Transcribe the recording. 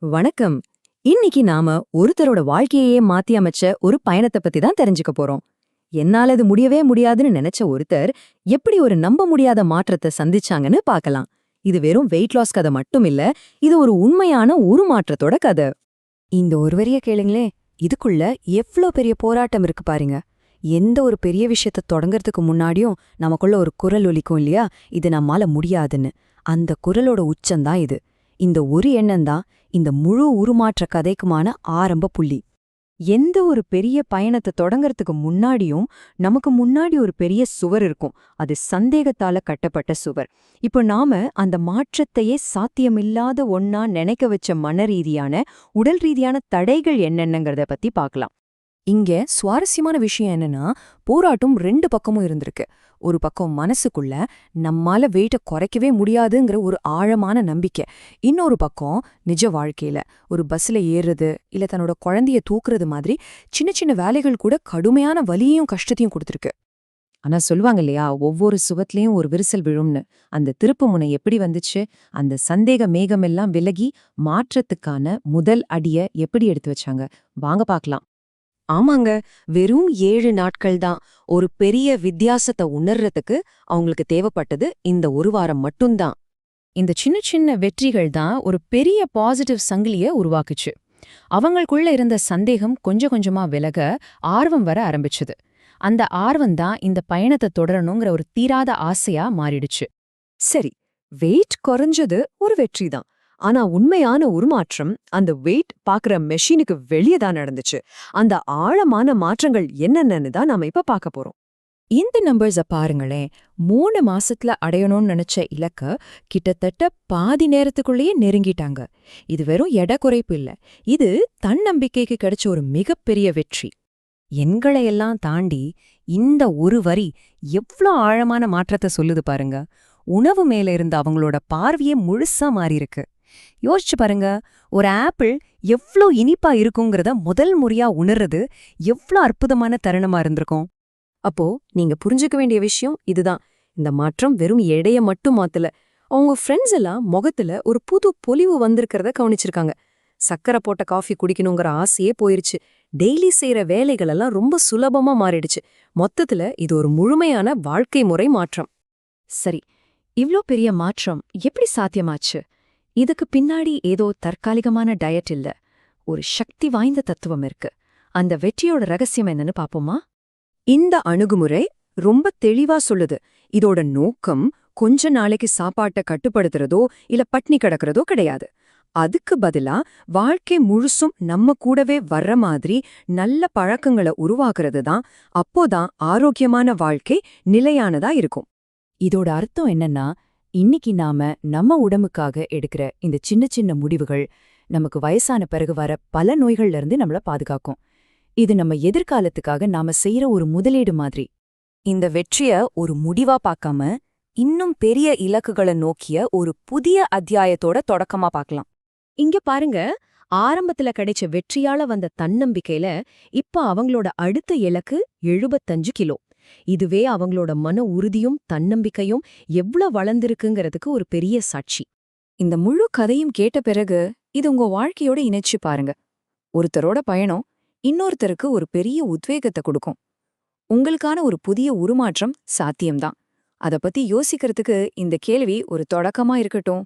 வணக்கம். இன்னைக்கு நாம ஒருத்தரோட வாழ்க்கையே மாத்தி அமைச்ச ஒரு பயணத்தை பத்தி தான் தெரிஞ்சுக்க போறோம். என்னால இது முடியவே முடியாதுன்னு நினைச்ச ஒருத்தர் எப்படி ஒரு நம்ப முடியாத மாற்றத்தை சந்திச்சாங்கன்னு பார்க்கலாம். இது வெறும் வெயிட் லாஸ் கதை மட்டும் இல்ல, இது ஒரு உண்மையான உருமாற்றத்தோட கதை. இந்த ஒரு வரிய கேளுங்களே, இதுக்குள்ள எவ்ளோ பெரிய போராட்டம் இருக்கு பாருங்க. எந்த ஒரு பெரிய விஷயத்த தொடங்கறதுக்கு முன்னாடியும் நமக்குள்ள ஒரு குரல் ஒலிக்கும் இல்லையா, இது நம்மால முடியாதுன்னு. அந்த குரலோட உச்சம்தான் இது. இந்த ஒரு எண்ணம்தான் இந்த முழு உருமாற்ற கதைக்குமான ஆரம்ப புள்ளி. எந்த ஒரு பெரிய பயணத்தை தொடங்கறதுக்கு முன்னாடியும் நமக்கு முன்னாடி ஒரு பெரிய சுவர் இருக்கும். அது சந்தேகத்தால கட்டப்பட்ட சுவர். இப்போ நாம அந்த மாற்றத்தையே சாத்தியமில்லாத ஒன்னா நினைக்க வச்ச மனரீதியான உடல் ரீதியான தடைகள் என்னென்னங்கிறத பத்தி பார்க்கலாம். இங்க சுவாரஸ்யமான விஷயம் என்னன்னா, போராட்டம் ரெண்டு பக்கமும் இருந்திருக்கு. ஒரு பக்கம் மனசுக்குள்ள நம்மால வெயிட்ட குறைக்கவே முடியாதுங்கிற ஒரு ஆழமான நம்பிக்கை. இன்னொரு பக்கம் நிஜ வாழ்க்கையில ஒரு பஸ்ல ஏறுறது இல்ல தன்னோட குழந்தைய தூக்குறது மாதிரி சின்ன சின்ன வேலைகள் கூட கடுமையான வலியையும் கஷ்டத்தையும் கொடுத்திருக்கு. ஆனா சொல்லுவாங்க இல்லையா, ஒவ்வொரு சுவத்திலையும் ஒரு விரிசல் விழும்னு. அந்த திருப்பு முனை எப்படி வந்துச்சு? அந்த சந்தேக மேகமெல்லாம் விலகி மாற்றத்துக்கான முதல் அடிய எப்படி எடுத்து வச்சாங்க? வாங்க பார்க்கலாம். ஆமாங்க, வெறும் 7 நாட்கள் தான். ஒரு பெரிய வித்தியாசத்தை உணர்றதுக்கு அவங்களுக்கு தேவைப்பட்டது இந்த ஒரு வாரம் மட்டும்தான். இந்த சின்ன சின்ன வெற்றிகள் தான் ஒரு பெரிய பாசிட்டிவ் சங்கிலிய உருவாக்குச்சு. அவங்களுக்குள்ள இருந்த சந்தேகம் கொஞ்சம் கொஞ்சமா விலக ஆர்வம் வர ஆரம்பிச்சுது. அந்த ஆர்வம் தான் இந்த பயணத்தை தொடரணுங்கிற ஒரு தீராத ஆசையா மாறிடுச்சு. சரி, வெயிட் குறைஞ்சது ஒரு வெற்றி தான். ஆனா உண்மையான உருமாற்றம் அந்த வெயிட் பாக்குற மெஷினுக்கு வெளியே தான் நடந்துச்சு. அந்த ஆழமான மாற்றங்கள் என்னென்னு தான் நாம இப்ப பார்க்க போறோம். இந்த நம்பர்ஸ பாருங்களேன். 3 மாசத்துல அடையணும்னு நினைச்ச இலக்க கிட்டத்தட்ட பாதி நேரத்துக்குள்ளேயே நெருங்கிட்டாங்க. இது வெறும் எடை குறைப்பு இல்ல, இது தன்னம்பிக்கைக்கு கிடைச்ச ஒரு மிகப்பெரிய வெற்றி. எண்களையெல்லாம் தாண்டி இந்த ஒரு வரி எவ்ளோ ஆழமான மாற்றத்தை சொல்லுது பாருங்க. உணவு மேல இருந்த அவங்களோட பார்வையே முழுசா மாறியிருக்கு. யோசிச்சு பாருங்க, ஒரு ஆப்பிள் எவ்ளோ இனிப்பா இருக்குங்கிறத முதல் முறையா உணர்றது எவ்ளோ அற்புதமான தருணமா இருந்திருக்கும். அப்போ நீங்க புரிஞ்சுக்க வேண்டிய விஷயம் இதுதான். இந்த மாற்றம் வெறும் எடைய மட்டும் மாத்தல. அவங்க ஃப்ரெண்ட்ஸ் எல்லாம் முகத்துல ஒரு புது பொலிவு வந்திருக்கிறத கவனிச்சிருக்காங்க. சக்கரை போட்ட காஃபி குடிக்கணுங்கிற ஆசையே போயிருச்சு. டெய்லி செய்யற வேலைகள் எல்லாம் ரொம்ப சுலபமா மாறிடுச்சு. மொத்தத்துல இது ஒரு முழுமையான வாழ்க்கை முறை மாற்றம். சரி, இவ்ளோ பெரிய மாற்றம் எப்படி சாத்தியமாச்சு? இதுக்கு பின்னாடி ஏதோ தற்காலிகமான டயட் இல்ல, ஒரு சக்தி வாய்ந்த தத்துவம் இருக்கு. அந்த வெற்றியோட ரகசியம் என்னன்னு பாப்போமா? இந்த அணுகுமுறை ரொம்ப தெளிவா சொல்லுது. இதோட நோக்கம் கொஞ்ச நாளைக்கு சாப்பாட்டை கட்டுப்படுத்துறதோ இல்ல பட்னி கிடக்கிறதோ கிடையாது. அதுக்கு பதிலா வாழ்க்கை முழுசும் நம்ம கூடவே வர்ற மாதிரி நல்ல பழக்கங்களை உருவாக்குறது தான். அப்போதான் ஆரோக்கியமான வாழ்க்கை நிலையானதா இருக்கும். இதோட அர்த்தம் என்னன்னா, இன்னைக்கு நாம நம்ம உடம்புக்காக எடுக்கிற இந்த சின்ன சின்ன முடிவுகள் நமக்கு வயசான பிறகு வர பல நோய்கள்ல இருந்து நம்மள பாதுகாக்கும். இது நம்ம எதிர்காலத்துக்காக நாம செய்யற ஒரு முதலீடு மாதிரி. இந்த வெற்றிய ஒரு முடிவா பார்க்காம இன்னும் பெரிய இலக்குகளை நோக்கிய ஒரு புதிய அத்தியாயத்தோட தொடக்கமா பார்க்கலாம். இங்க பாருங்க, ஆரம்பத்துல கிடைச்ச வெற்றியால வந்த தன்னம்பிக்கையில இப்ப அவங்களோட அடுத்த இலக்கு 75 கிலோ. இதுவே அவங்களோட மன உறுதியும் தன்னம்பிக்கையும் எவ்ளோ வளர்ந்திருக்குங்கிறதுக்கு ஒரு பெரிய சாட்சி. இந்த முழு கதையும் கேட்ட பிறகு இது உங்க வாழ்க்கையோட இணைச்சு பாருங்க. ஒருத்தரோட பயணம் இன்னொருத்தருக்கு ஒரு பெரிய உத்வேகத்தை கொடுக்கும். உங்களுக்கான ஒரு புதிய உருமாற்றம் சாத்தியம்தான். அத பத்தி யோசிக்கிறதுக்கு இந்த கேள்வி ஒரு தொடக்கமா இருக்கட்டும்.